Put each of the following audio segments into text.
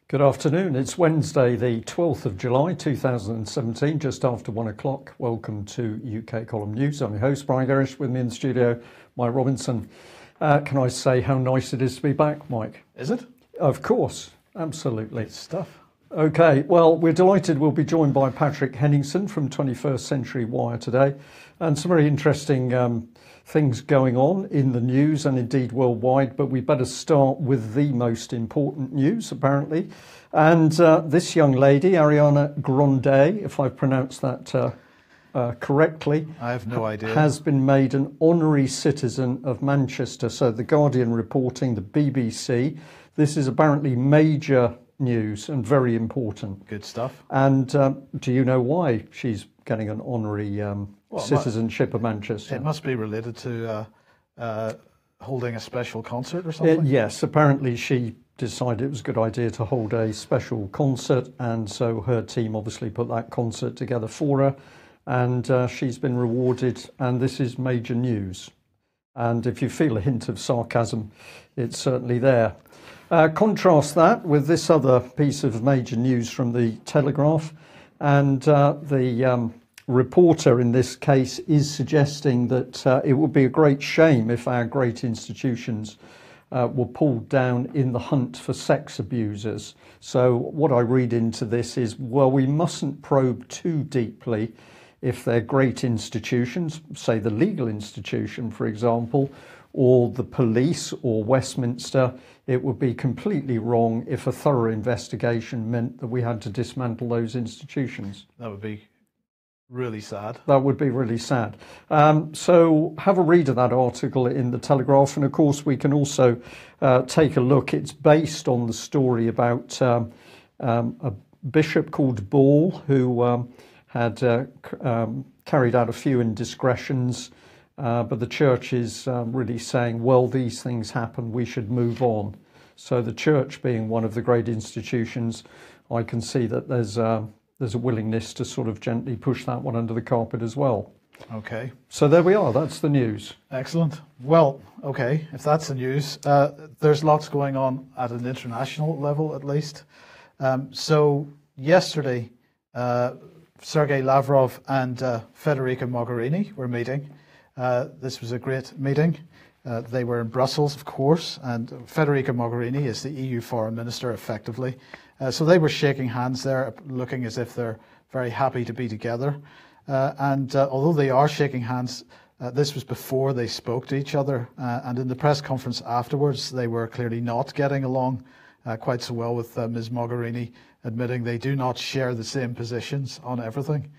Good afternoon. It's Wednesday, the 12th of July 2017, just after 1 o'clock. Welcome to UK Column News. I'm your host, Brian Gerrish. With me in the studio, Mike Robinson. Can I say how nice it is to be back, Mike? Is it? Of course, absolutely. Good stuff. Okay, well, we're delighted we'll be joined by Patrick Henningsen from 21st Century Wire today, and some very interesting things going on in the news and indeed worldwide, but we better start with the most important news, apparently. And this young lady, Ariana Grande, if I've pronounced that correctly, I have no idea, has been made an honorary citizen of Manchester. So the Guardian reporting, the BBC, this is apparently major news and very important. Good stuff. And do you know why she's getting an honorary citizenship of Manchester? It must be related to holding a special concert or something? Yes, apparently she decided it was a good idea to hold a special concert, and so her team obviously put that concert together for her, and she's been rewarded, and this is major news. And if you feel a hint of sarcasm, it's certainly there. Contrast that with this other piece of major news from the Telegraph, and the reporter in this case is suggesting that it would be a great shame if our great institutions were pulled down in the hunt for sex abusers. So what I read into this is, well, we mustn't probe too deeply if they're great institutions, say the legal institution, for example, or the police or Westminster. It would be completely wrong if a thorough investigation meant that we had to dismantle those institutions. That would be really sad. That would be really sad. So have a read of that article in the Telegraph, and of course we can also take a look. It's based on the story about a bishop called Ball who had carried out a few indiscretions, but the church is really saying, well, these things happen, we should move on. So the church being one of the great institutions, I can see that there's a willingness to sort of gently push that one under the carpet as well. Okay. So there we are, that's the news. Excellent. Well, okay, if that's the news, there's lots going on at an international level at least. So yesterday, Sergei Lavrov and Federica Mogherini were meeting. This was a great meeting. They were in Brussels, of course, and Federica Mogherini is the EU Foreign Minister, effectively. So they were shaking hands there, looking as if they're very happy to be together. And although they are shaking hands, this was before they spoke to each other. And in the press conference afterwards, they were clearly not getting along quite so well, with Ms. Mogherini admitting they do not share the same positions on everything.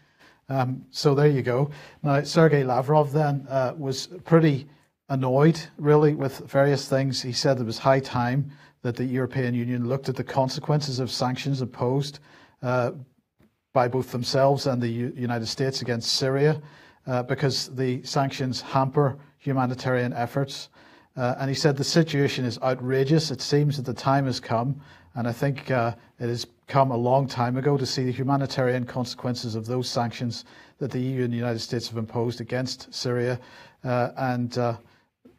So there you go. Now, Sergei Lavrov then was pretty annoyed, really, with various things. He said it was high time that the European Union looked at the consequences of sanctions imposed by both themselves and the United States against Syria, because the sanctions hamper humanitarian efforts. And he said the situation is outrageous. It seems that the time has come, and I think it has come a long time ago, to see the humanitarian consequences of those sanctions that the EU and the United States have imposed against Syria. And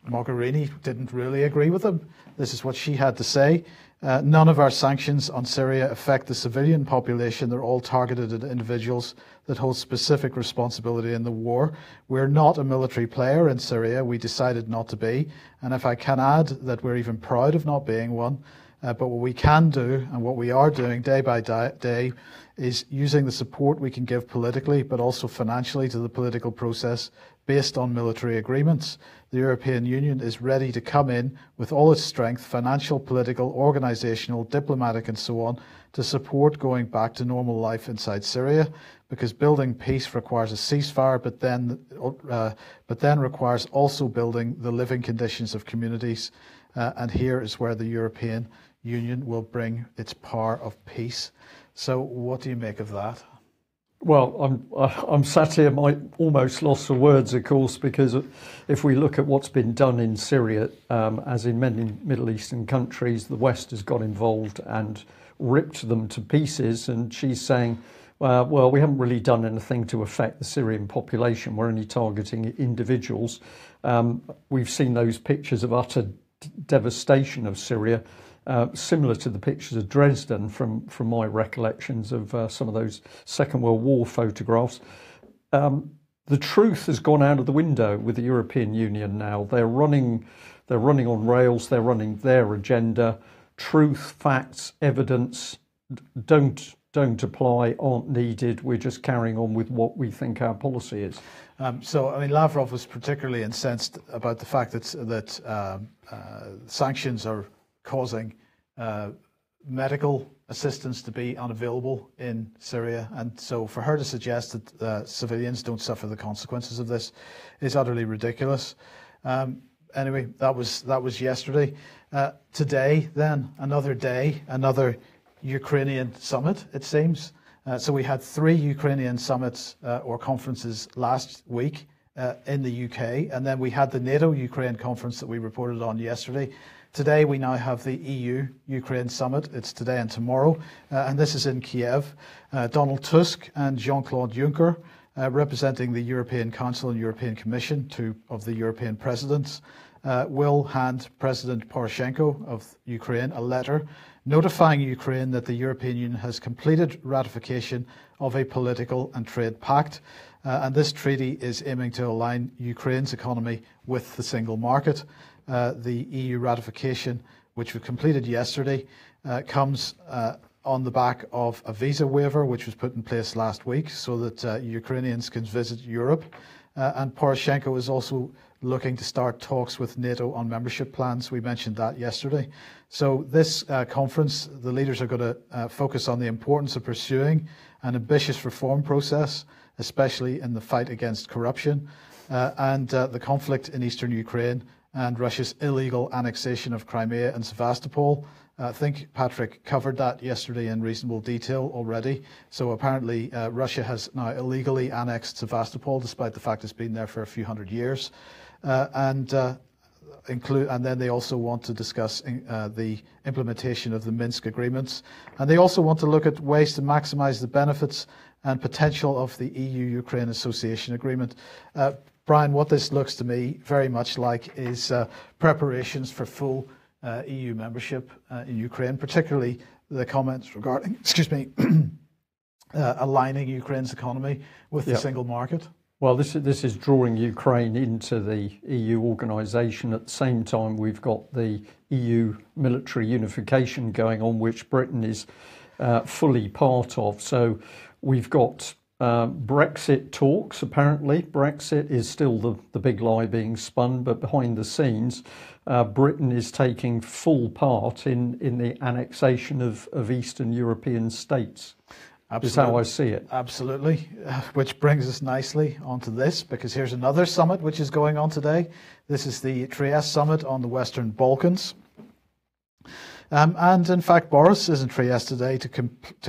Mogherini didn't really agree with him. This is what she had to say. None of our sanctions on Syria affect the civilian population. They're all targeted at individuals that hold specific responsibility in the war. We're not a military player in Syria. We decided not to be. And if I can add that we're even proud of not being one. But what we can do, and what we are doing day by day, is using the support we can give politically, but also financially, to the political process based on military agreements. The European Union is ready to come in with all its strength, financial, political, organisational, diplomatic and so on, to support going back to normal life inside Syria, because building peace requires a ceasefire, but then requires also building the living conditions of communities. And here is where the European Union will bring its power of peace. So what do you make of that? Well, I'm sat here, almost lost for words, of course, because if we look at what's been done in Syria, as in many Middle Eastern countries, the West has got involved and ripped them to pieces. And she's saying, Well, we haven't really done anything to affect the Syrian population. We're only targeting individuals. We've seen those pictures of utter devastation of Syria, similar to the pictures of Dresden from my recollections of some of those Second World War photographs. The truth has gone out of the window with the European Union now. They're running on rails. They're running their agenda. Truth, facts, evidence don't apply, aren't needed. We're just carrying on with what we think our policy is. So, I mean, Lavrov was particularly incensed about the fact that sanctions are causing medical assistance to be unavailable in Syria, and so for her to suggest that civilians don't suffer the consequences of this is utterly ridiculous. Anyway, that was yesterday. Today, then, another Ukrainian summit, it seems. So we had 3 Ukrainian summits or conferences last week in the UK, and then we had the NATO-Ukraine conference that we reported on yesterday. Today we now have the EU-Ukraine summit. It's today and tomorrow, and this is in Kiev. Donald Tusk and Jean-Claude Juncker, representing the European Council and European Commission, 2 of the European presidents, will hand President Poroshenko of Ukraine a letter notifying Ukraine that the European Union has completed ratification of a political and trade pact. And this treaty is aiming to align Ukraine's economy with the single market. The EU ratification, which was completed yesterday, comes on the back of a visa waiver, which was put in place last week so that Ukrainians can visit Europe. And Poroshenko is also looking to start talks with NATO on membership plans. We mentioned that yesterday. So this conference, the leaders are going to focus on the importance of pursuing an ambitious reform process, especially in the fight against corruption and the conflict in eastern Ukraine and Russia's illegal annexation of Crimea and Sevastopol. I think Patrick covered that yesterday in reasonable detail already. So apparently Russia has now illegally annexed Sevastopol, despite the fact it's been there for a few hundred years. And then they also want to discuss the implementation of the Minsk agreements. And they also want to look at ways to maximize the benefits and potential of the EU-Ukraine Association Agreement. Brian, what this looks to me very much like is preparations for full EU membership in Ukraine, particularly the comments regarding, aligning Ukraine's economy with the single market. Well, this is drawing Ukraine into the EU organisation. At the same time, we've got the EU military unification going on, which Britain is fully part of. So we've got Brexit talks, apparently. Brexit is still the big lie being spun, but behind the scenes, Britain is taking full part in the annexation of Eastern European states. Absolutely. Is how I see it. Absolutely. Which brings us nicely onto this, because here's another summit which is going on today. This is the Trieste summit on the Western Balkans. And in fact, Boris is in Trieste today to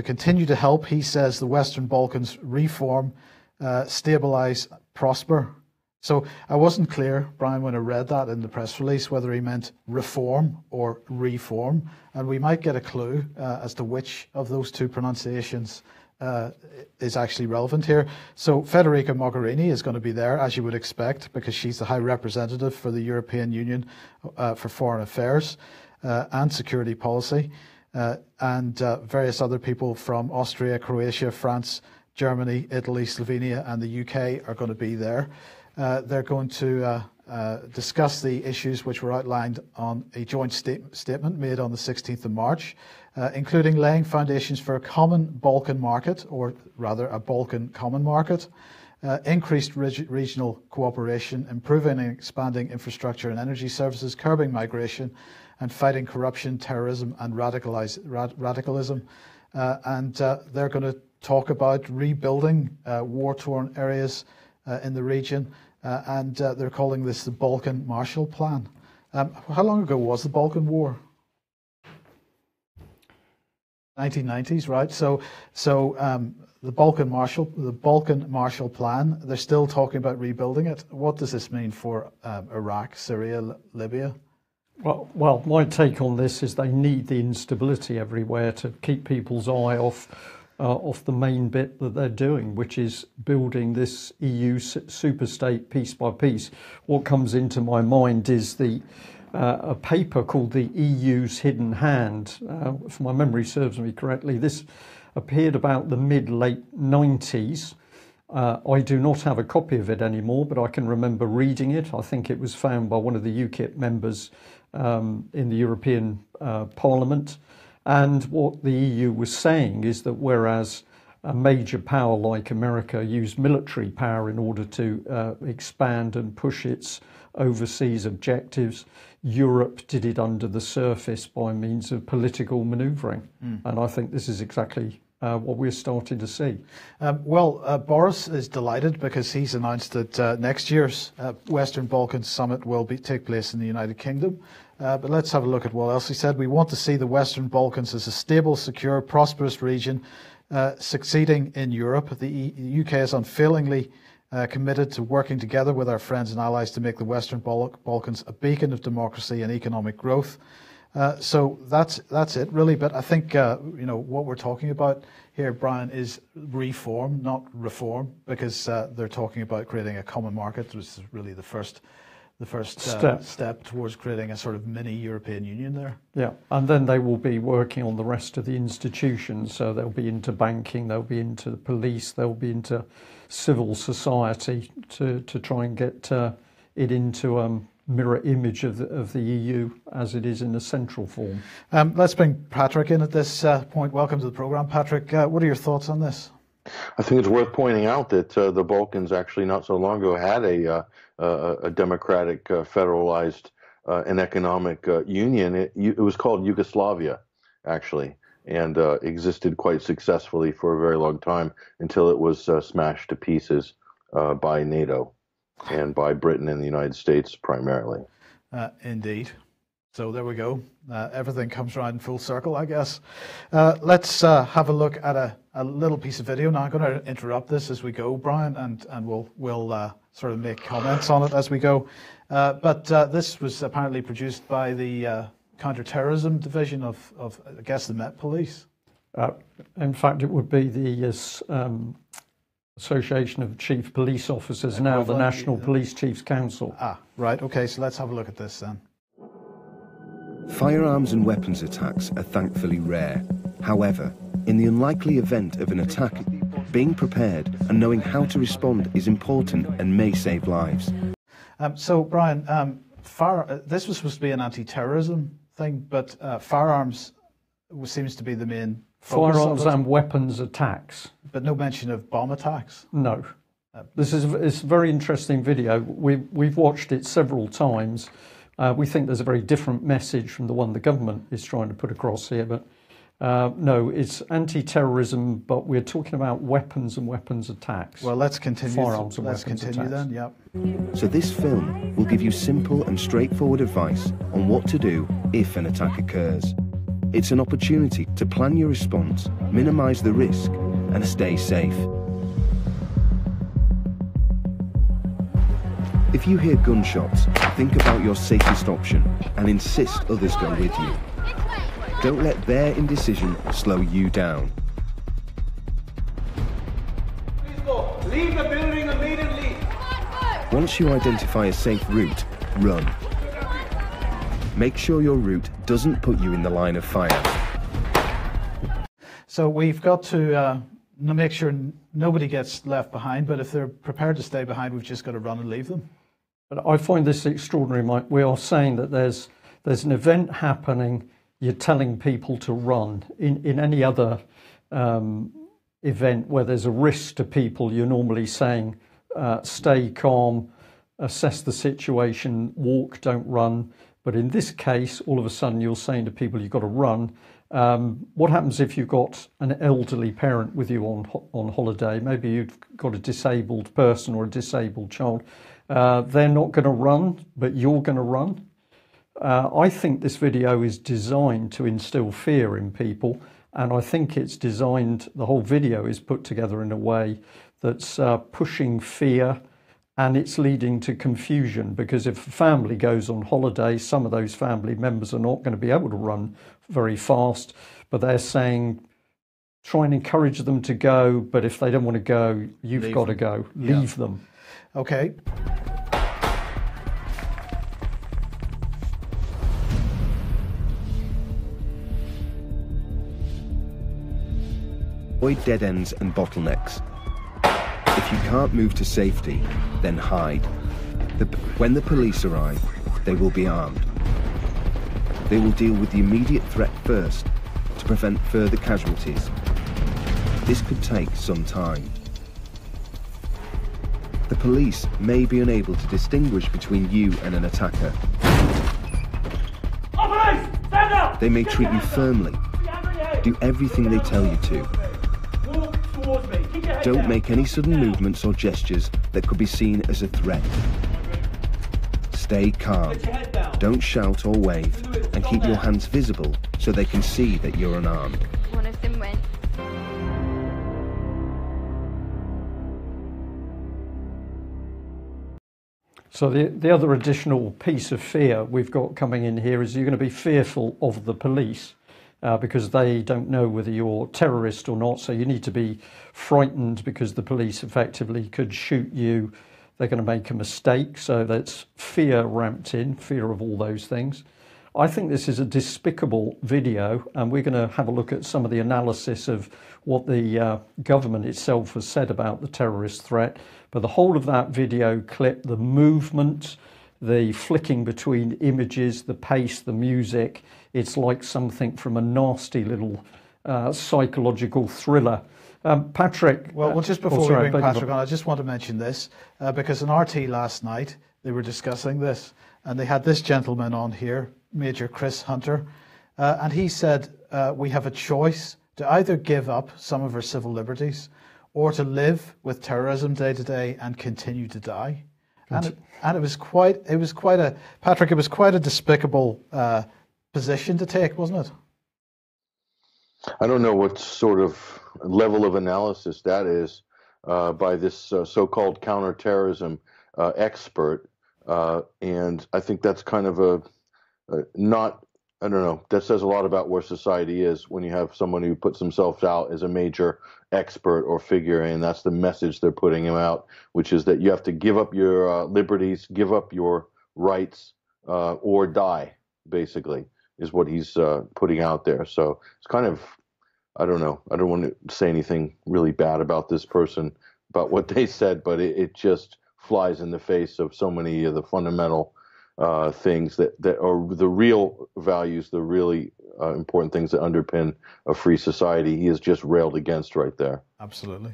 continue to help, he says, the Western Balkans reform, stabilise, prosper. So I wasn't clear, Brian, when I read that in the press release, whether he meant reform or reform. And we might get a clue as to which of those two pronunciations is actually relevant here. So Federica Mogherini is going to be there, as you would expect, because she's the High Representative for the European Union for Foreign Affairs and Security Policy. And various other people from Austria, Croatia, France, Germany, Italy, Slovenia, and the UK are going to be there. They're going to discuss the issues which were outlined on a joint statement made on the 16th of March, including laying foundations for a common Balkan market, or rather a Balkan common market, increased regional cooperation, improving and expanding infrastructure and energy services, curbing migration, and fighting corruption, terrorism, and radicalism. And they're going to talk about rebuilding war-torn areas in the region, and they're calling this the Balkan Marshall Plan. How long ago was the Balkan War? 1990s, right? So the Balkan Marshall Plan, they're still talking about rebuilding it. What does this mean for Iraq, Syria, Libya? Well, my take on this is they need the instability everywhere to keep people's eye off off the main bit that they're doing, which is building this EU superstate piece by piece. What comes into my mind is a paper called the EU's Hidden Hand. If my memory serves me correctly, this appeared about the mid-late 90s. I do not have a copy of it anymore, but I can remember reading it. I think it was found by one of the UKIP members in the European Parliament. And what the EU was saying is that whereas a major power like America used military power in order to expand and push its overseas objectives, Europe did it under the surface by means of political manoeuvring. And I think this is exactly what we're starting to see. Boris is delighted because he's announced that next year's Western Balkans Summit will take place in the United Kingdom. But let's have a look at what else he said. We want to see the Western Balkans as a stable, secure, prosperous region succeeding in Europe. The UK is unfailingly committed to working together with our friends and allies to make the Western Balkans a beacon of democracy and economic growth. So that's it really. But I think what we're talking about here, Brian, is reform, not reform, because they're talking about creating a common market, which is really the first step towards creating a sort of mini European Union there. Yeah, and then they will be working on the rest of the institutions. So they'll be into banking, they'll be into the police, they'll be into civil society to try and get it into a mirror image of the EU as it is in a central form. Let's bring Patrick in at this point. Welcome to the programme, Patrick. What are your thoughts on this? I think it's worth pointing out that the Balkans actually not so long ago had a democratic, federalized, and economic union. It was called Yugoslavia, actually, and existed quite successfully for a very long time until it was smashed to pieces by NATO and by Britain and the United States primarily. Indeed. So there we go. Everything comes around in full circle, I guess. Let's have a look at a little piece of video. Now I'm going to interrupt this as we go, Brian, and we'll sort of make comments on it as we go. But this was apparently produced by the counter-terrorism division of I guess the Met Police. In fact, it would be the Association of Chief Police Officers, now the National Police Chiefs Council. Right. Okay. So let's have a look at this then. Firearms and weapons attacks are thankfully rare. However, in the unlikely event of an attack, being prepared and knowing how to respond is important and may save lives. So, Brian, this was supposed to be an anti-terrorism thing, but firearms seems to be the main focus. Firearms and weapons attacks. But no mention of bomb attacks. No. It's a very interesting video. We've watched it several times. We think there's a very different message from the one the government is trying to put across here, but no, it's anti-terrorism, but we're talking about weapons and weapons attacks. Well, let's continue. Firearms and let's weapons continue attacks. Then, yep. So this film will give you simple and straightforward advice on what to do if an attack occurs. It's an opportunity to plan your response, minimise the risk, and stay safe. If you hear gunshots, think about your safest option and insist others go with you. Don't let their indecision slow you down. Please go. Leave the building immediately. Once you identify a safe route, run. Make sure your route doesn't put you in the line of fire. So we've got to make sure nobody gets left behind, but if they're prepared to stay behind, we've just got to run and leave them. But I find this extraordinary, Mike. We are saying that there's an event happening, you're telling people to run. In any other event where there's a risk to people, you're normally saying stay calm, assess the situation, walk, don't run. But in this case, all of a sudden you're saying to people you've got to run. What happens if you've got an elderly parent with you on holiday? Maybe you've got a disabled person or a disabled child. They're not going to run, but you're going to run. I think this video is designed to instill fear in people, and I think it's designed, the whole video is put together in a way that's pushing fear, and it's leading to confusion, because if a family goes on holiday, some of those family members are not going to be able to run very fast, but they're saying try and encourage them to go, but if they don't want to go, you've got to go. Leave them. Okay. Avoid dead ends and bottlenecks. If you can't move to safety, then hide. When the police arrive, they will be armed. They will deal with the immediate threat first to prevent further casualties. This could take some time. The police may be unable to distinguish between you and an attacker. They may treat you firmly, do everything they tell you to. Don't make any sudden movements or gestures that could be seen as a threat. Stay calm, don't shout or wave, and keep your hands visible so they can see that you're unarmed. One of them went. So the other additional piece of fear we've got coming in here is you're going to be fearful of the police because they don't know whether you're terrorist or not. So you need to be frightened because the police effectively could shoot you. They're going to make a mistake. So that's fear ramped in, fear of all those things. I think this is a despicable video, and we're going to have a look at some of the analysis of what the government itself has said about the terrorist threat. But the whole of that video clip, the movement, the flicking between images, the pace, the music, it's like something from a nasty little psychological thriller. Patrick. Well, just before we bring Patrick on, I just want to mention this because in RT last night they were discussing this, and they had this gentleman on here, Major Chris Hunter, and he said we have a choice to either give up some of our civil liberties or to live with terrorism day to day and continue to die. And it was quite a Patrick. It was quite a despicable position to take, wasn't it? I don't know what sort of level of analysis that is by this so-called counterterrorism expert, and I think that's kind of a not. I don't know. That says a lot about where society is when you have someone who puts themselves out as a major expert or figure, and that's the message they're putting him out, which is that you have to give up your liberties, give up your rights, or die, basically, is what he's putting out there. So it's kind of, I don't know. I don't want to say anything really bad about this person, about what they said, but it just flies in the face of so many of the fundamental things that are the real values, the really important things that underpin a free society. He is just railed against right there. Absolutely.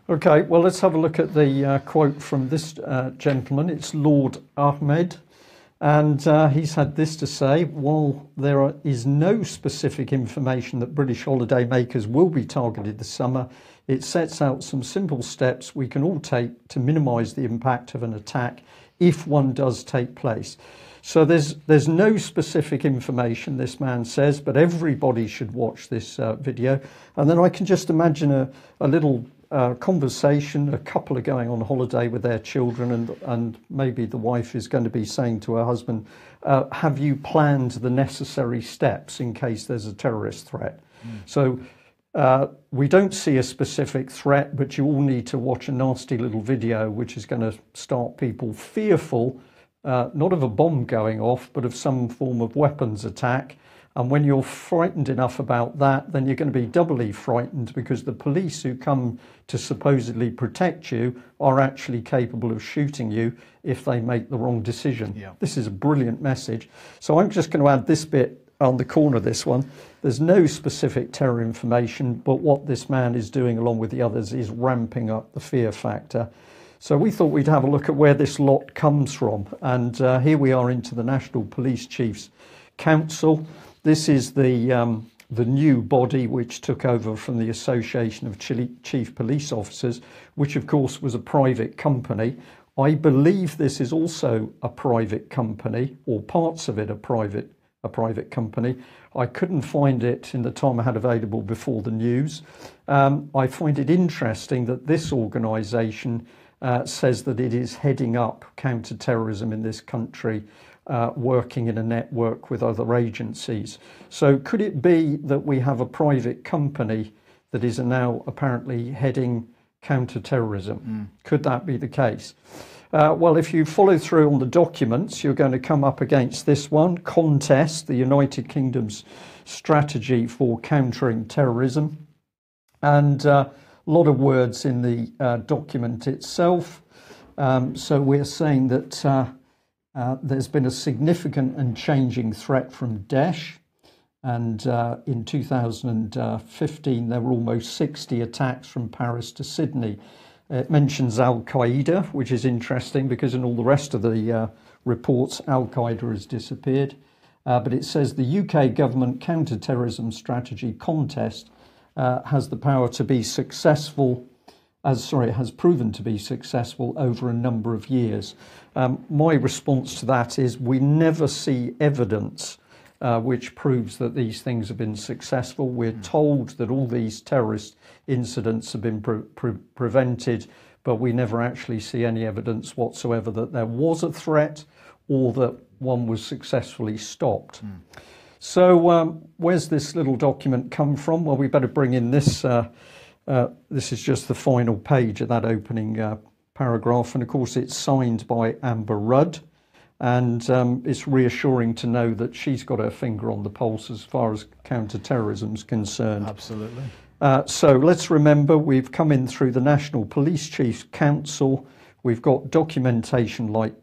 Okay, well, let's have a look at the quote from this gentleman. It's Lord Ahmed, and he's had this to say: while there is no specific information that British holiday makers will be targeted this summer, it sets out some simple steps we can all take to minimise the impact of an attack if one does take place. So there's no specific information, this man says, but everybody should watch this video. And then I can just imagine a little conversation. A couple are going on holiday with their children, and maybe the wife is going to be saying to her husband, have you planned the necessary steps in case there's a terrorist threat? So we don't see a specific threat, but you all need to watch a nasty little video which is going to start people fearful, not of a bomb going off, but of some form of weapons attack. And when you're frightened enough about that, then you're going to be doubly frightened because the police who come to supposedly protect you are actually capable of shooting you if they make the wrong decision. Yeah. This is a brilliant message. So I'm just going to add this bit on the corner of this one. There's no specific terror information, but what this man is doing along with the others is ramping up the fear factor. So we thought we'd have a look at where this lot comes from. And here we are into the National Police Chiefs Council. This is the new body which took over from the Association of Chief Police Officers, which of course was a private company. I believe this is also a private company, or parts of it are private company. I couldn't find it in the time I had available before the news. I find it interesting that this organisation says that it is heading up counter-terrorism in this country, working in a network with other agencies. So could it be that we have a private company that is now apparently heading counter-terrorism. Could that be the case? Well, if you follow through on the documents, you're going to come up against this one, Contest, the United Kingdom's strategy for countering terrorism. And a lot of words in the document itself. So we're saying that there's been a significant and changing threat from Daesh. And in 2015, there were almost 60 attacks from Paris to Sydney. It mentions Al-Qaeda, which is interesting because in all the rest of the reports, Al-Qaeda has disappeared. But it says the UK government counter-terrorism strategy Contest has the power to be successful, has proven to be successful over a number of years. My response to that is we never see evidence which proves that these things have been successful. We're told that all these terrorist incidents have been prevented, but we never actually see any evidence whatsoever that there was a threat or that one was successfully stopped. So where's this little document come from? Well, we better bring in this. This is just the final page of that opening paragraph. And of course, it's signed by Amber Rudd. And it's reassuring to know that she's got her finger on the pulse as far as counter-terrorism is concerned. Absolutely. So let's remember, we've come in through the National Police Chiefs Council. We've got documentation like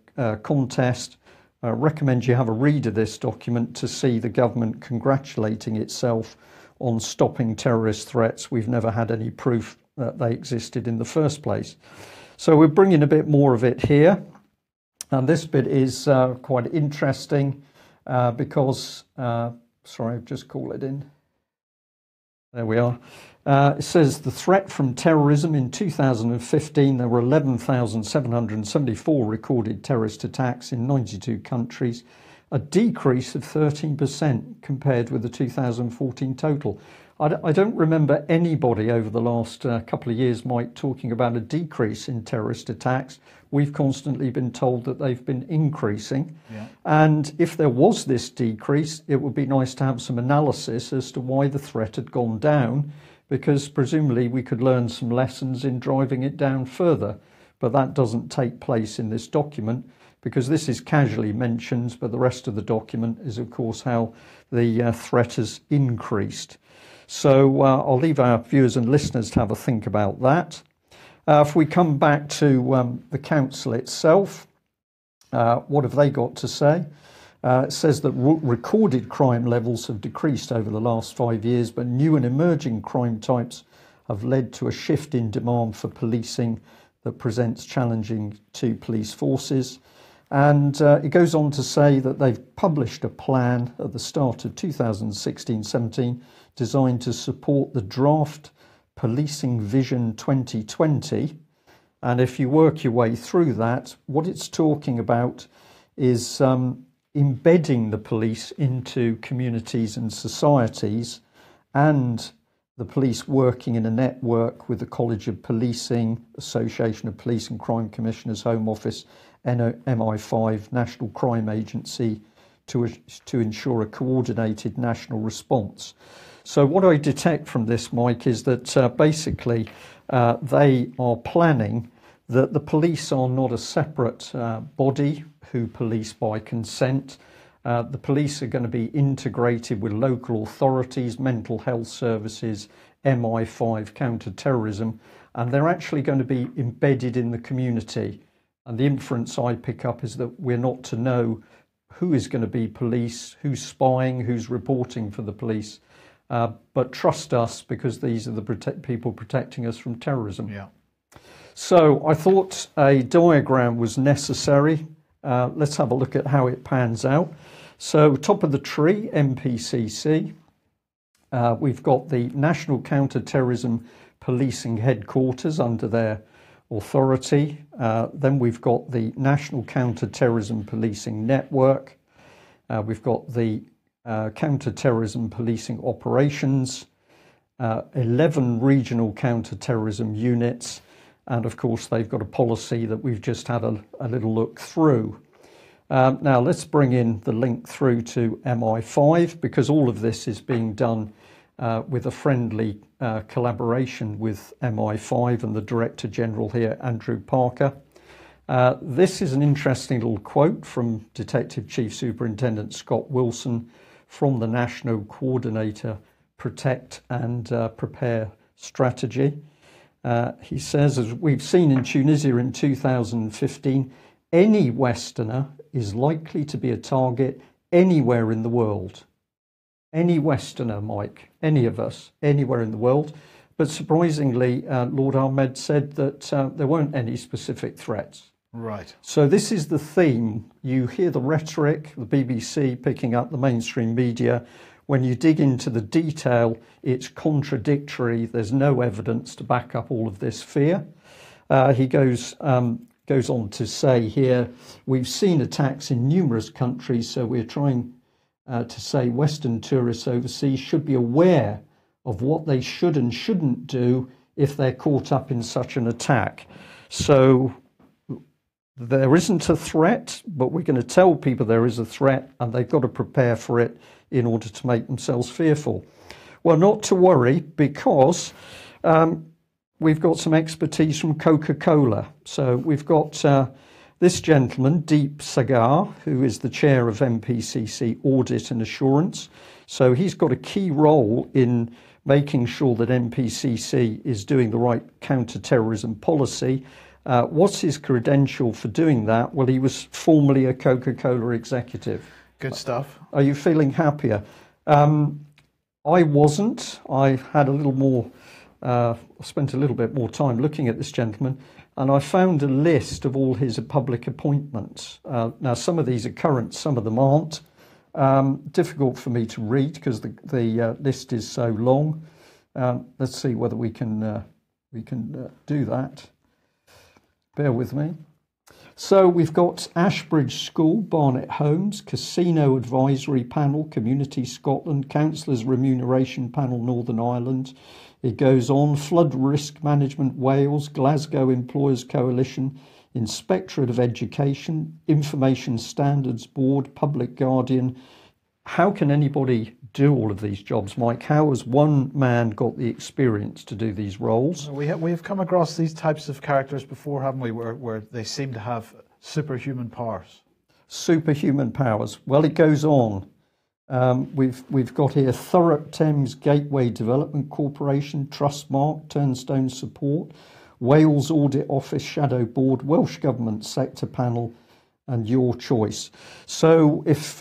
Contest. Recommend you have a read of this document to see the government congratulating itself on stopping terrorist threats. We've never had any proof that they existed in the first place. So we're bringing a bit more of it here. And this bit is quite interesting because, sorry, I've just called it in. There we are. It says the threat from terrorism in 2015, there were 11,774 recorded terrorist attacks in 92 countries, a decrease of 13% compared with the 2014 total. I don't remember anybody over the last couple of years, Mike, talking about a decrease in terrorist attacks. We've constantly been told that they've been increasing. Yeah. And if there was this decrease, it would be nice to have some analysis as to why the threat had gone down, because presumably we could learn some lessons in driving it down further. But that doesn't take place in this document, because this is casually mentioned, but the rest of the document is, of course, how the threat has increased. So I'll leave our viewers and listeners to have a think about that. If we come back to the council itself, what have they got to say? It says that recorded crime levels have decreased over the last 5 years, but new and emerging crime types have led to a shift in demand for policing that presents challenging to police forces. And it goes on to say that they've published a plan at the start of 2016-17 designed to support the draft Policing Vision 2020. And if you work your way through that, what it's talking about is embedding the police into communities and societies, and the police working in a network with the College of Policing, Association of Police and Crime Commissioners, Home Office, MI5, National Crime Agency, to ensure a coordinated national response. So what I detect from this, Mike, is that basically they are planning that the police are not a separate body who police by consent. The police are going to be integrated with local authorities, mental health services, MI5, counter-terrorism, and they're actually going to be embedded in the community. And the inference I pick up is that we're not to know who is going to be police, who's spying, who's reporting for the police. But trust us, because these are the people protecting us from terrorism. Yeah. So I thought a diagram was necessary. Let's have a look at how it pans out. So top of the tree, MPCC. We've got the National Counter-Terrorism Policing Headquarters under their authority. Then we've got the National Counter-Terrorism Policing Network. We've got the Counter-Terrorism Policing Operations, 11 regional counter-terrorism units, and of course they've got a policy that we've just had a little look through. Now let's bring in the link through to MI5, because all of this is being done with a friendly collaboration with MI5 and the Director General here, Andrew Parker. This is an interesting little quote from Detective Chief Superintendent Scott Wilson from the National Coordinator Protect and Prepare strategy. He says, as we've seen in Tunisia in 2015, any Westerner is likely to be a target anywhere in the world. Any Westerner, Mike, any of us, anywhere in the world. But surprisingly, Lord Ahmed said that there weren't any specific threats. Right. So this is the theme. You hear the rhetoric, the BBC picking up the mainstream media. When you dig into the detail, it's contradictory. There's no evidence to back up all of this fear. He goes on to say here, we've seen attacks in numerous countries, so we're trying to say Western tourists overseas should be aware of what they should and shouldn't do if they're caught up in such an attack. So there isn't a threat, but we're going to tell people there is a threat and they've got to prepare for it in order to make themselves fearful. Well, not to worry, because we've got some expertise from Coca-Cola. So we've got this gentleman, Deep Sagar, who is the chair of MPCC Audit and Assurance. So he's got a key role in making sure that MPCC is doing the right counter-terrorism policy. What's his credential for doing that? Well, he was formerly a Coca-Cola executive. Good stuff. Are you feeling happier? I wasn't. I had a little more, spent a little bit more time looking at this gentleman, and I found a list of all his public appointments. Now, some of these are current, some of them aren't. Difficult for me to read because the list is so long. Let's see whether we can do that. Bear with me. So we've got Ashbridge School, Barnet Homes, Casino Advisory Panel, Community Scotland, Councillors Remuneration Panel, Northern Ireland. It goes on, Flood Risk Management Wales, Glasgow Employers Coalition, Inspectorate of Education, Information Standards Board, Public Guardian. How can anybody do all of these jobs, Mike? How has one man got the experience to do these roles? We've come across these types of characters before, haven't we, where they seem to have superhuman powers. Superhuman powers. Well, it goes on. We've got here Thurrock Thames Gateway Development Corporation, Trustmark, Turnstone Support, Wales Audit Office Shadow Board, Welsh Government Sector Panel, and Your Choice. So if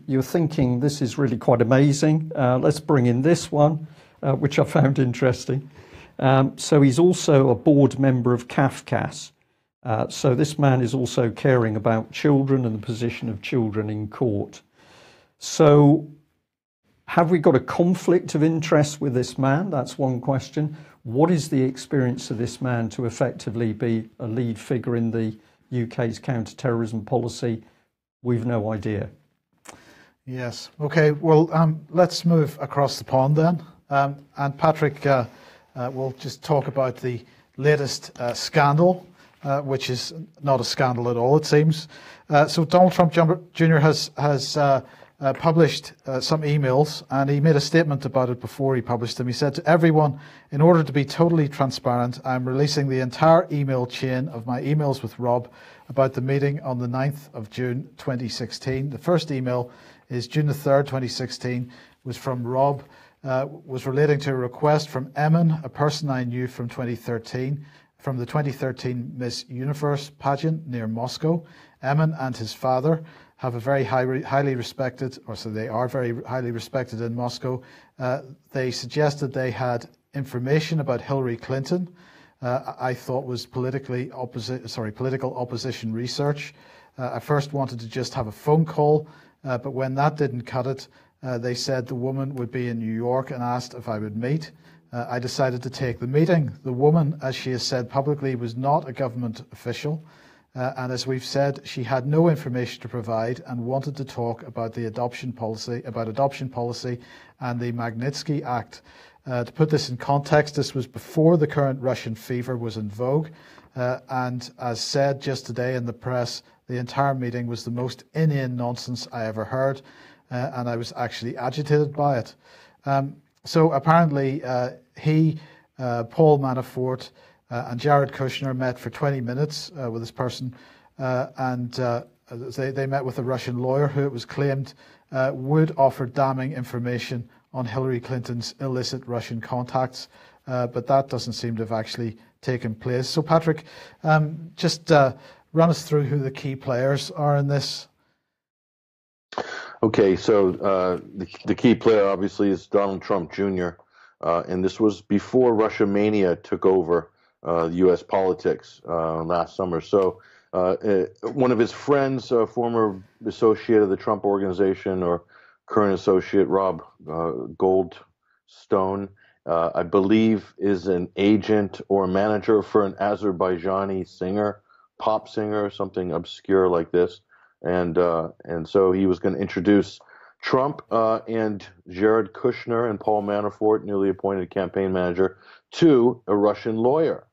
you're thinking this is really quite amazing, let's bring in this one, which I found interesting. So he's also a board member of CAFCAS. So this man is also caring about children and the position of children in court. So have we got a conflict of interest with this man? That's one question. What is the experience of this man to effectively be a lead figure in the UK's counter-terrorism policy? We've no idea. Yes. Okay. Well, let's move across the pond then. And Patrick will just talk about the latest scandal, which is not a scandal at all, it seems. So Donald Trump Jr. has published some emails, and he made a statement about it before he published them. He said, to everyone, in order to be totally transparent, I'm releasing the entire email chain of my emails with Rob about the meeting on the 9th of June 2016. The first email is June the 3rd, 2016, was from Rob, was relating to a request from Emin, a person I knew from 2013, from the 2013 Miss Universe pageant near Moscow. Emin and his father have a very highly respected, or so they are very highly respected in Moscow. They suggested they had information about Hillary Clinton. I thought was political opposition research. I first wanted to just have a phone call, but when that didn't cut it, they said the woman would be in New York and asked if I would meet. I decided to take the meeting. The woman, as she has said publicly, was not a government official. And as we've said, she had no information to provide and wanted to talk about the adoption policy and the Magnitsky Act. To put this in context, this was before the current Russian fever was in vogue. And as said just today in the press, the entire meeting was the most inane nonsense I ever heard. And I was actually agitated by it. So apparently Paul Manafort and Jared Kushner met for 20 minutes with this person, and they met with a Russian lawyer who it was claimed would offer damning information on Hillary Clinton's illicit Russian contacts, but that doesn't seem to have actually taken place. So Patrick, just run us through who the key players are in this. Okay, so the key player obviously is Donald Trump Jr., and this was before Russia mania took over U.S. politics last summer. So one of his friends, former associate of the Trump Organization or current associate, Rob Goldstone, I believe is an agent or a manager for an Azerbaijani singer, pop singer, something obscure like this. And so he was going to introduce Trump and Jared Kushner and Paul Manafort, newly appointed campaign manager, to a Russian lawyer.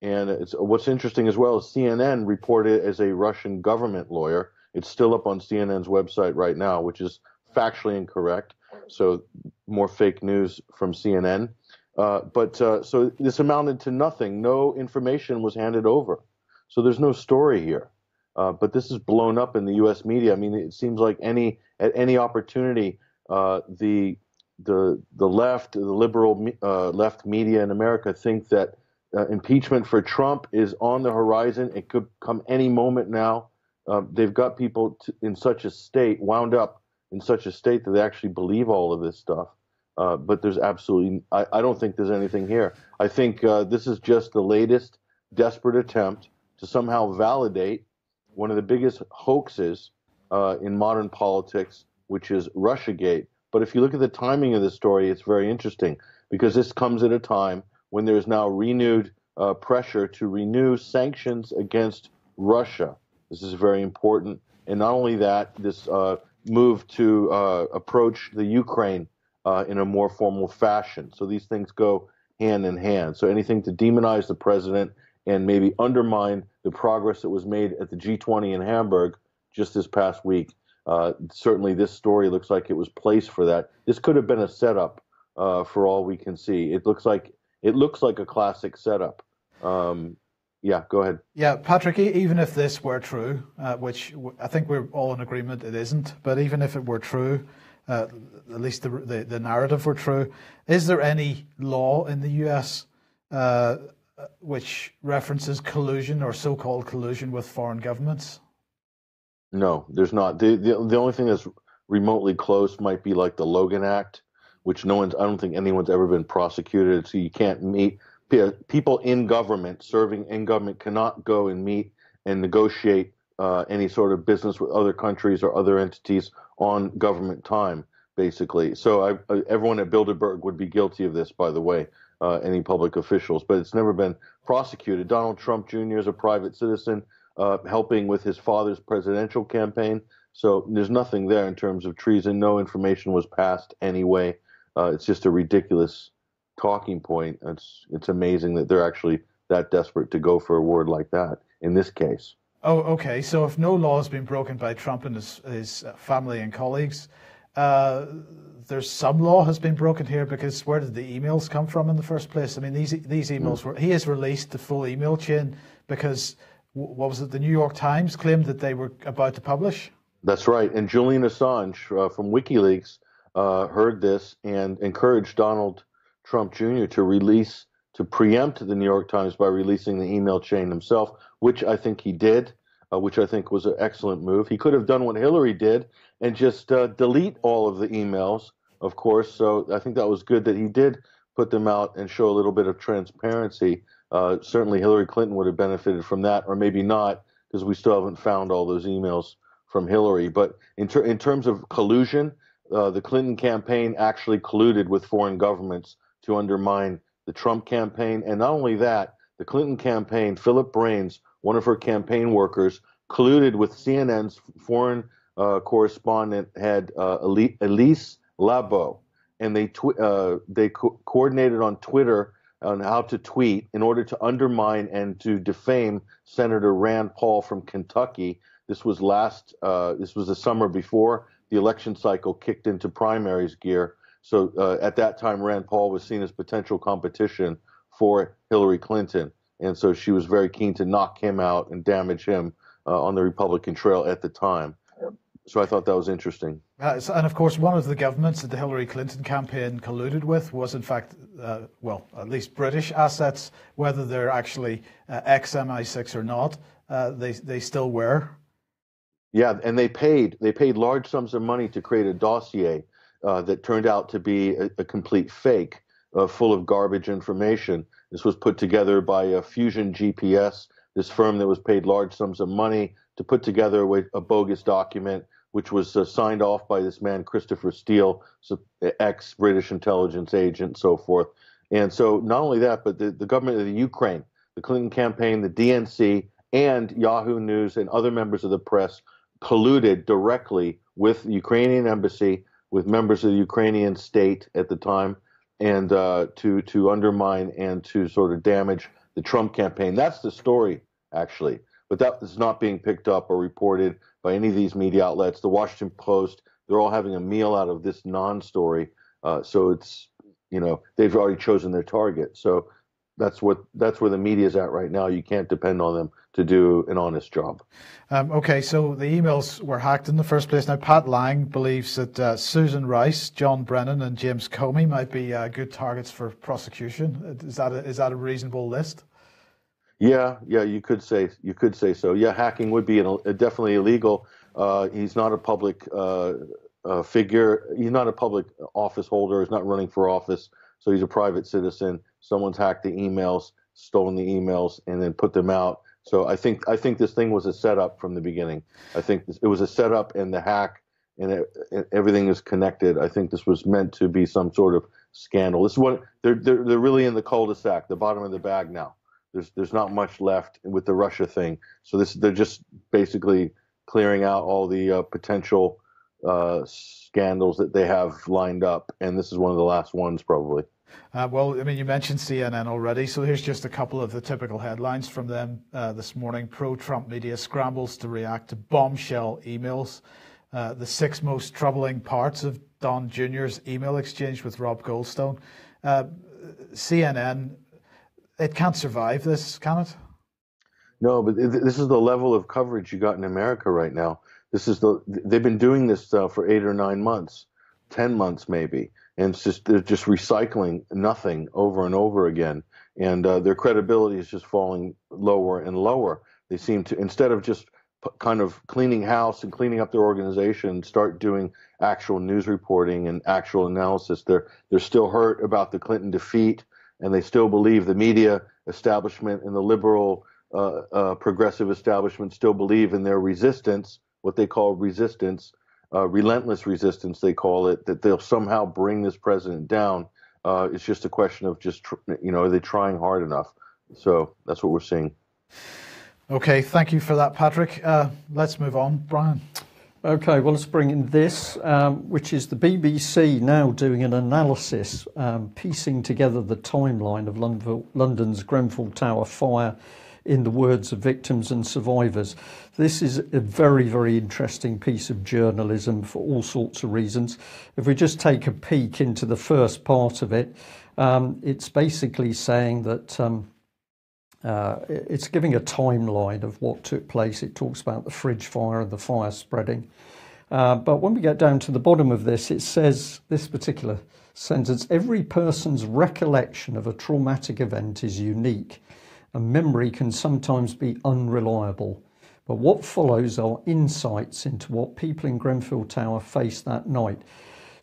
And what's interesting as well is CNN reported it as a Russian government lawyer. It's still up on CNN's website right now, which is factually incorrect. So more fake news from CNN. So this amounted to nothing. No information was handed over. So there's no story here. But this is blown up in the U.S. media. I mean, it seems like at any opportunity, the left, the liberal left media in America think that impeachment for Trump is on the horizon. It could come any moment now. They've got people in such a state, wound up in such a state that they actually believe all of this stuff. But there's absolutely, I don't think there's anything here. I think this is just the latest desperate attempt to somehow validate one of the biggest hoaxes in modern politics, which is Russiagate. But if you look at the timing of the story, it's very interesting because this comes at a time when there is now renewed pressure to renew sanctions against Russia. This is very important. And not only that, this move to approach the Ukraine in a more formal fashion. So these things go hand in hand. So anything to demonize the president and maybe undermine the progress that was made at the G20 in Hamburg just this past week. Certainly this story looks like it was placed for that. This could have been a setup for all we can see. It looks like a classic setup. Yeah, go ahead. Yeah, Patrick, even if this were true, which I think we're all in agreement it isn't, but even if it were true, at least the narrative were true, is there any law in the US which references collusion or so-called collusion with foreign governments? No, there's not. The only thing that's remotely close might be like the Logan Act, which I don't think anyone's ever been prosecuted. So you can't meet people in government, serving in government, cannot go and meet and negotiate any sort of business with other countries or other entities on government time, basically. So everyone at Bilderberg would be guilty of this, by the way. Any public officials, but it's never been prosecuted. Donald Trump Jr. is a private citizen helping with his father's presidential campaign. So there's nothing there in terms of treason. No information was passed anyway. It's just a ridiculous talking point. It's amazing that they're actually that desperate to go for a word like that in this case. Oh, okay. So if no law has been broken by Trump and his family and colleagues, there's some law has been broken here, because where did the emails come from in the first place? I mean, these emails were, he has released the full email chain because, what was it, the New York Times claimed that they were about to publish? That's right. And Julian Assange from WikiLeaks heard this and encouraged Donald Trump Jr. to preempt the New York Times by releasing the email chain himself, which I think he did. Which I think was an excellent move. He could have done what Hillary did and just delete all of the emails, of course. So I think that was good that he did put them out and show a little bit of transparency. Certainly Hillary Clinton would have benefited from that, or maybe not, because we still haven't found all those emails from Hillary. But in terms of collusion, the Clinton campaign actually colluded with foreign governments to undermine the Trump campaign. And not only that, the Clinton campaign, Philip Brains, one of her campaign workers, colluded with CNN's foreign correspondent head, Elise Labo, and they coordinated on Twitter on how to tweet in order to undermine and to defame Senator Rand Paul from Kentucky. This was the summer before the election cycle kicked into primaries gear. So at that time, Rand Paul was seen as potential competition for Hillary Clinton. And so she was very keen to knock him out and damage him on the Republican trail at the time. So I thought that was interesting. And of course, one of the governments that the Hillary Clinton campaign colluded with was, in fact, well, at least British assets, whether they're actually ex-MI6 or not, they still were. Yeah, and they paid large sums of money to create a dossier that turned out to be a complete fake, full of garbage information. This was put together by Fusion GPS, this firm that was paid large sums of money to put together a bogus document, which was signed off by this man, Christopher Steele, ex-British intelligence agent, so forth. And so not only that, but the government of the Ukraine, the Clinton campaign, the DNC, and Yahoo News and other members of the press colluded directly with the Ukrainian embassy, with members of the Ukrainian state at the time, and to undermine and to sort of damage the Trump campaign. That's the story, actually. But that is not being picked up or reported by any of these media outlets. The Washington Post, they're all having a meal out of this non-story. So it's, they've already chosen their target. So that's where the media is at right now. You can't depend on them to do an honest job. Okay, so the emails were hacked in the first place. Now, Pat Lang believes that Susan Rice, John Brennan, and James Comey might be good targets for prosecution. Is that a reasonable list? Yeah, you could say so. Yeah, hacking would be definitely illegal. He's not a public figure. He's not a public office holder. He's not running for office. So he's a private citizen. Someone's hacked the emails, stolen the emails, and then put them out. So I think this thing was a setup from the beginning. I think it was a setup, and the hack and everything is connected. I think this was meant to be some sort of scandal. This is what they're really in the cul-de-sac, the bottom of the bag now. There's not much left with the Russia thing. So they're just basically clearing out all the potential scandals that they have lined up, and this is one of the last ones probably. Well, I mean, you mentioned CNN already, so here's just a couple of the typical headlines from them this morning. Pro-Trump media scrambles to react to bombshell emails. The 6 most troubling parts of Don Jr.'s email exchange with Rob Goldstone. CNN, it can't survive this, can it? No, but this is the level of coverage you got in America right now. They've been doing this for 8 or 9 months, 10 months maybe, and they're just recycling nothing over and over again, and their credibility is just falling lower and lower. They seem to, instead of just kind of cleaning house and cleaning up their organization, start doing actual news reporting and actual analysis. They're still hurt about the Clinton defeat, and they still believe the media establishment and the liberal progressive establishment still believe in their resistance, what they call resistance, relentless resistance, they call it, that they'll somehow bring this president down. It's just a question of are they trying hard enough? So that's what we're seeing. Okay, thank you for that, Patrick. Let's move on. Brian. Okay, well, let's bring in this, which is the BBC now doing an analysis, piecing together the timeline of London's Grenfell Tower fire in the words of victims and survivors. This is a very, very interesting piece of journalism for all sorts of reasons. If we just take a peek into the first part of it, it's basically saying that it's giving a timeline of what took place. It talks about the fridge fire and the fire spreading. But when we get down to the bottom of this, it says this particular sentence: every person's recollection of a traumatic event is unique, and memory can sometimes be unreliable. But what follows are insights into what people in Grenfell Tower faced that night.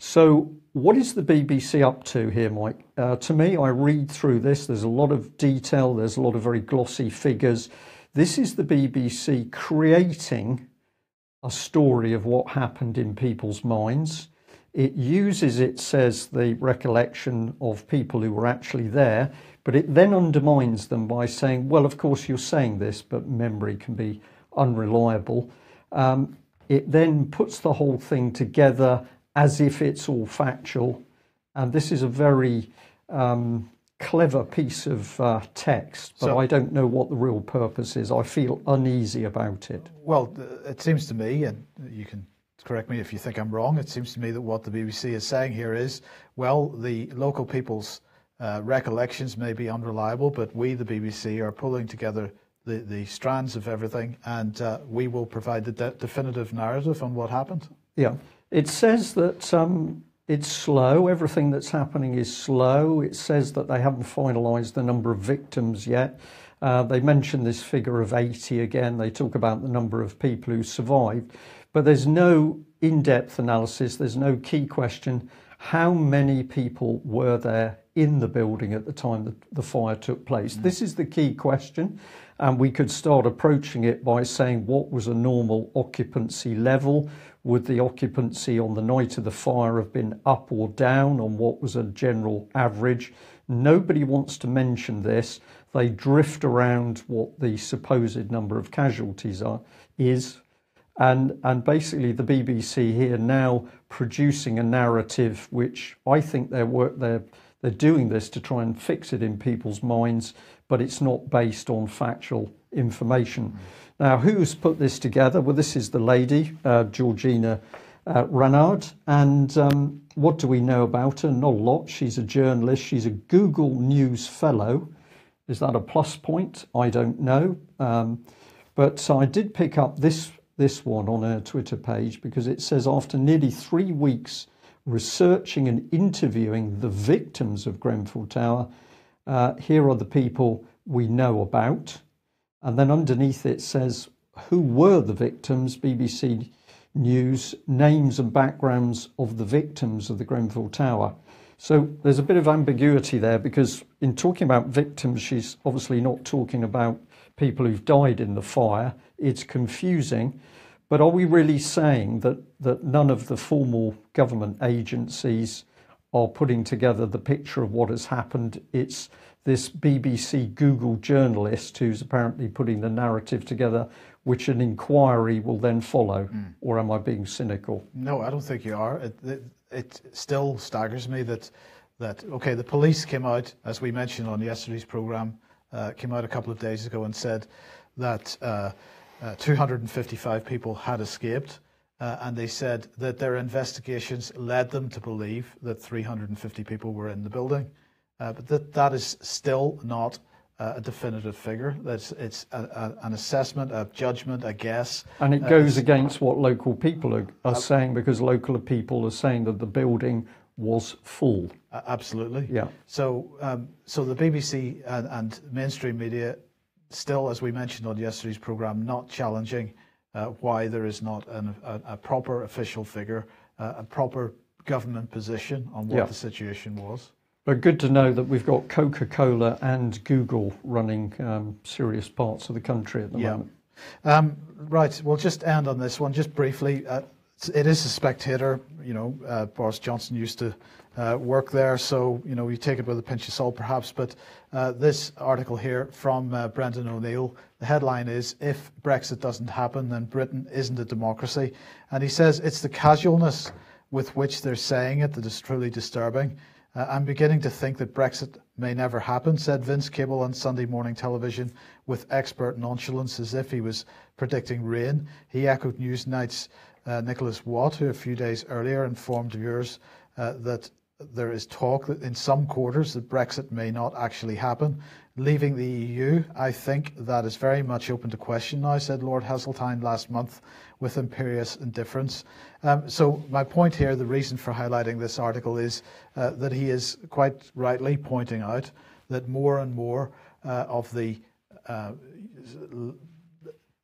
So what is the BBC up to here, Mike? To me, I read through this, there's a lot of detail, there's a lot of very glossy figures. This is the BBC creating a story of what happened in people's minds. It uses, it says, the recollection of people who were actually there, but it then undermines them by saying, well, of course you're saying this, but memory can be unreliable. It then puts the whole thing together as if it's all factual. And this is a very clever piece of text, but I don't know what the real purpose is. I feel uneasy about it. Well, it seems to me, and you can correct me if you think I'm wrong, it seems to me that what the BBC is saying here is, well, the local people's recollections may be unreliable, but we, the BBC, are pulling together the strands of everything, and we will provide the definitive narrative on what happened. Yeah, it says that it's slow. Everything that's happening is slow. It says that they haven't finalised the number of victims yet. They mention this figure of 80 again. They talk about the number of people who survived, but there's no in-depth analysis. There's no key question. How many people were there in the building at the time that the fire took place? This is the key question, and we could start approaching it by saying, what was a normal occupancy level? Would the occupancy on the night of the fire have been up or down on what was a general average? Nobody wants to mention this. They drift around what the supposed number of casualties is. And basically the BBC here now producing a narrative which I think they're doing this to try and fix it in people's minds, but it's not based on factual information. Now, who's put this together? Well, this is the lady, Georgina Ranade. And what do we know about her? Not a lot. She's a journalist. She's a Google News Fellow. Is that a plus point? I don't know. But I did pick up this one on her Twitter page, because it says, after nearly 3 weeks researching and interviewing the victims of Grenfell Tower, here are the people we know about. And then underneath it says, who were the victims? BBC News, names and backgrounds of the victims of the Grenfell Tower. So there's a bit of ambiguity there, because in talking about victims, she's obviously not talking about people who've died in the fire. It's confusing. But are we really saying that none of the formal government agencies are putting together the picture of what has happened? It's this BBC Google journalist who's apparently putting the narrative together, which an inquiry will then follow. Or am I being cynical? No, I don't think you are. It still staggers me that okay, the police came out, as we mentioned on yesterday's programme, came out a couple of days ago and said that 255 people had escaped, and they said that their investigations led them to believe that 350 people were in the building. But that is still not a definitive figure. It's an assessment, a judgment, a guess. And it goes against what local people are saying, because local people are saying that the building was full. Absolutely. Yeah. So the BBC and mainstream media still, as we mentioned on yesterday's programme, not challenging why there is not a proper official figure, a proper government position on what the situation was. But good to know that we've got Coca-Cola and Google running serious parts of the country at the moment. Right, we'll just end on this one, just briefly. It is a Spectator, Boris Johnson used to work there, so, you take it with a pinch of salt perhaps, but this article here from Brendan O'Neill, the headline is, if Brexit doesn't happen, then Britain isn't a democracy. And he says it's the casualness with which they're saying it that is truly disturbing. I'm beginning to think that Brexit may never happen, said Vince Cable on Sunday morning television with expert nonchalance, as if he was predicting rain. He echoed Newsnight's Nicholas Watt, who a few days earlier informed viewers that there is talk that in some quarters that Brexit may not actually happen. Leaving the EU, I think that is very much open to question now, said Lord Heseltine last month with imperious indifference. So my point here, the reason for highlighting this article is that he is quite rightly pointing out that more and more of the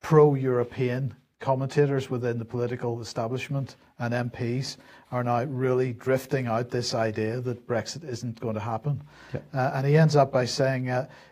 pro-European commentators within the political establishment and MPs are now really drifting out this idea that Brexit isn't going to happen. And he ends up by saying,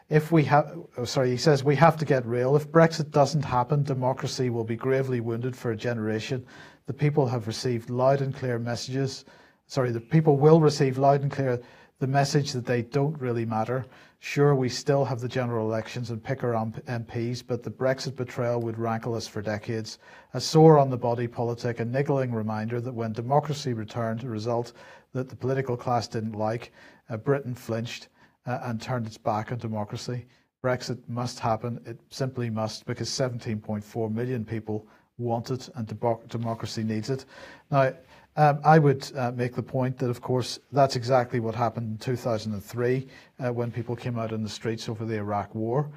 he says, we have to get real. If Brexit doesn't happen, democracy will be gravely wounded for a generation. The people have received loud and clear messages. The people will receive loud and clear the message that they don't really matter. Sure, we still have the general elections and pick our MPs, but the Brexit betrayal would rankle us for decades. A sore on the body politic, a niggling reminder that when democracy returned, a result that the political class didn't like, Britain flinched and turned its back on democracy. Brexit must happen. It simply must, because 17.4 million people want it and democracy needs it. Now, I would make the point that, of course, that's exactly what happened in 2003 when people came out in the streets over the Iraq War.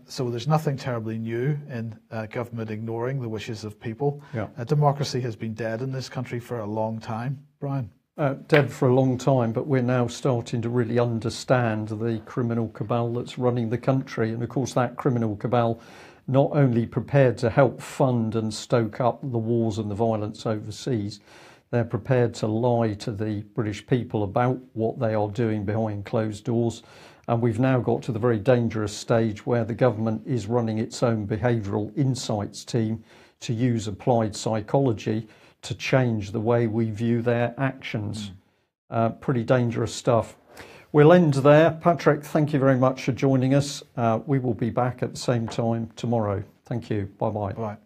So there's nothing terribly new in government ignoring the wishes of people. Yeah. Democracy has been dead in this country for a long time. Brian? Dead for a long time, but we're now starting to really understand the criminal cabal that's running the country. And of course, that criminal cabal not only prepared to help fund and stoke up the wars and the violence overseas, they're prepared to lie to the British people about what they are doing behind closed doors. And we've now got to the very dangerous stage where the government is running its own behavioural insights team to use applied psychology to change the way we view their actions. Pretty dangerous stuff. We'll end there. Patrick, thank you very much for joining us. We will be back at the same time tomorrow. Thank you. Bye-bye. Bye.